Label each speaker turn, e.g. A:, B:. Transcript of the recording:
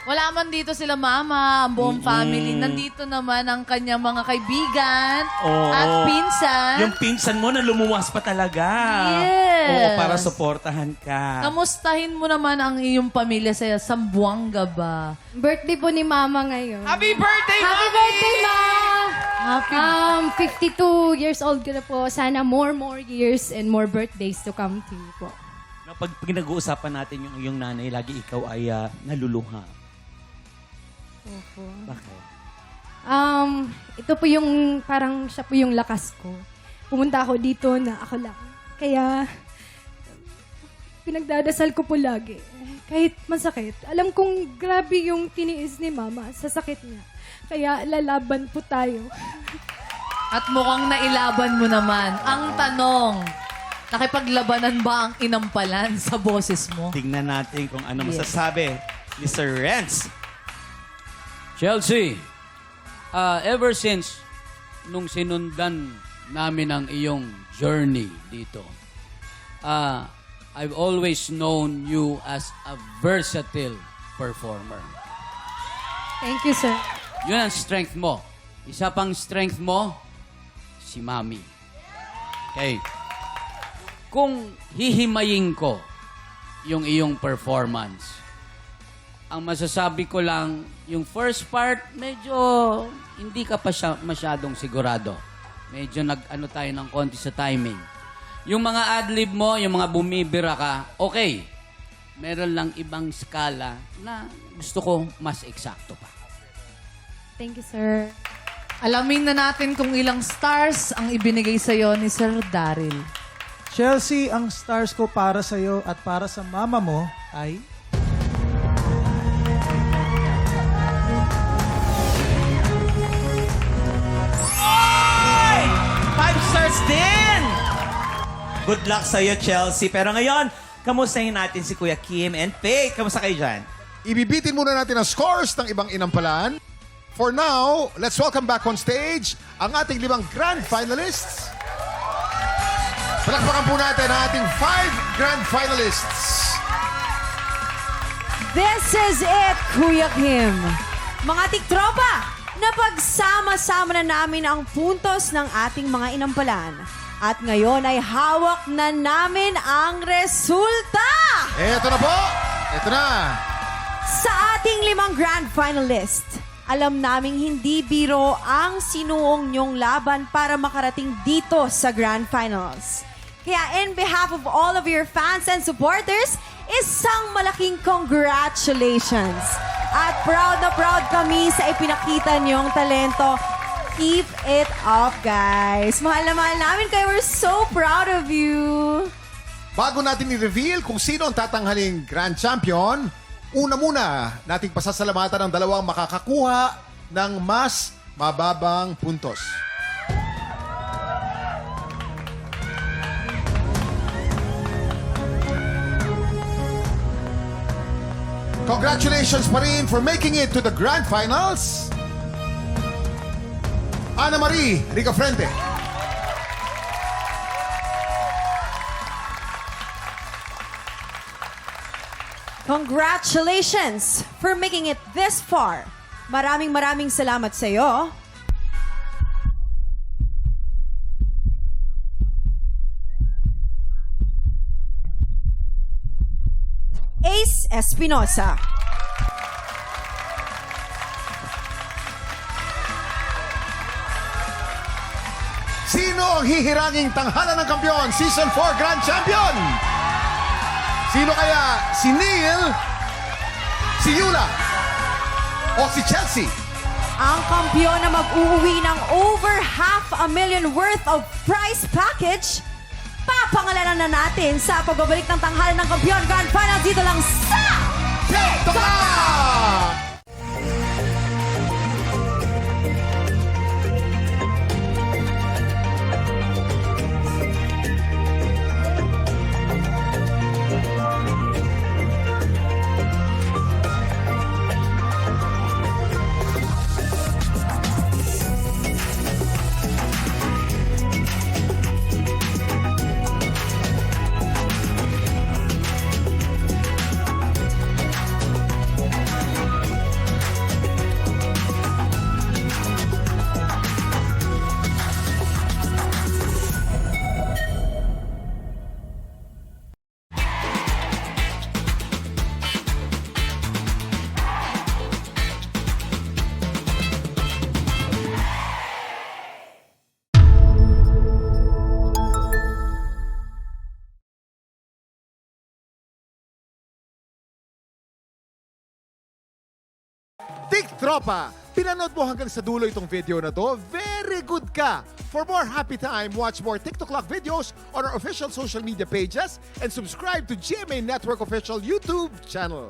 A: Wala man dito sila mama, ang buong family. Nandito naman ang kanyang mga kaibigan at pinsan.
B: Yung pinsan mo na lumuwas pa talaga.
A: Yes.
B: Oo, para suportahan ka.
A: Kamustahin mo naman ang iyong pamilya sa Sambuanga ba?
C: Birthday po ni Mama ngayon.
D: Happy birthday,
C: Happy
D: Mami!
C: birthday, Ma!
A: Happy
C: 52 years old ka na po. Sana more years and more birthdays to come to you po.
B: Pag pinag-uusapan natin yung iyong nanay, lagi ikaw ay naluluha.
C: Opo.
B: Bakit?
C: Ito po yung, parang siya po yung lakas ko. Pumunta ako dito na ako lang. Kaya, pinagdadasal ko po lagi. Kahit masakit. Alam kong grabe yung tiniis ni Mama sa sakit niya. Kaya lalaban po tayo.
A: At mukhang nailaban mo naman. Ang tanong, nakipaglabanan ba ang inampalan sa boses mo?
B: Tingnan natin kung ano masasabi ni Sir Renz.
D: Chelsea, ever since nung sinundan namin ang iyong journey dito, I've always known you as a versatile performer.
C: Thank you, sir.
D: Yun ang strength mo. Isa pang strength mo, si Mami. Okay. Kung hihimayin ko yung iyong performance, ang masasabi ko lang, yung first part, medyo hindi ka pa masyadong sigurado. Medyo nag-ano tayo ng konti sa timing. Yung mga adlib mo, yung mga bumibira ka, okay. Meron lang ibang skala na gusto ko mas eksakto pa.
C: Thank you, sir.
A: Alamin na natin kung ilang stars ang ibinigay sa'yo ni Sir Daryl.
E: Chelsea, ang stars ko para sa'yo at para sa mama mo ay...
B: Oy! 5 stars din! Good luck sa'yo, Chelsea. Pero ngayon, kamustahin natin si Kuya Kim and Faith. Kamusta kayo dyan?
F: Ibibitin muna natin ang scores ng ibang inampalaan. For now, let's welcome back on stage ang ating 5 grand finalists. Palakpakan po natin ang ating 5 grand finalists.
G: This is it, Kuya Kim. Mga tiktropa, napagsama-sama na namin ang puntos ng ating mga inampalan. At ngayon ay hawak na namin ang resulta!
F: Eto na po. Eto na.
G: Sa ating 5 grand finalist, alam naming hindi biro ang sinuong niyong laban para makarating dito sa grand finals. Kaya in behalf of all of your fans and supporters, isang malaking congratulations. At proud na proud kami sa ipinakita niyong talento. Keep it up, guys. Mahal na mahal namin kayo. We're so proud of you.
F: Bago natin i-reveal kung sino ang tatanghaling grand champion, una muna nating pasasalamatan ang dalawang makakakuha ng mas mababang puntos. Congratulations pa rin for making it to the grand finals, Ana Marie Ricafrente.
G: Congratulations for making it this far. Maraming salamat sa iyo. Ace Espinosa.
F: Sino ang hihiranging tanghalan ng kampiyon? Season 4 Grand Champion! Sino kaya? Si Neil? Si Yula? O si Chelsea?
G: Ang kampiyon na mag-uuwi ng over $500,000 worth of prize package, papangalanan na natin sa pagbabalik ng tanghalan ng kampiyon Grand Finals dito lang sa
F: TikTok! Tiktropa, pinanood mo hanggang sa dulo itong video na to? Very good ka! For more happy time, watch more TikTok Clock videos on our official social media pages and subscribe to GMA Network official YouTube channel.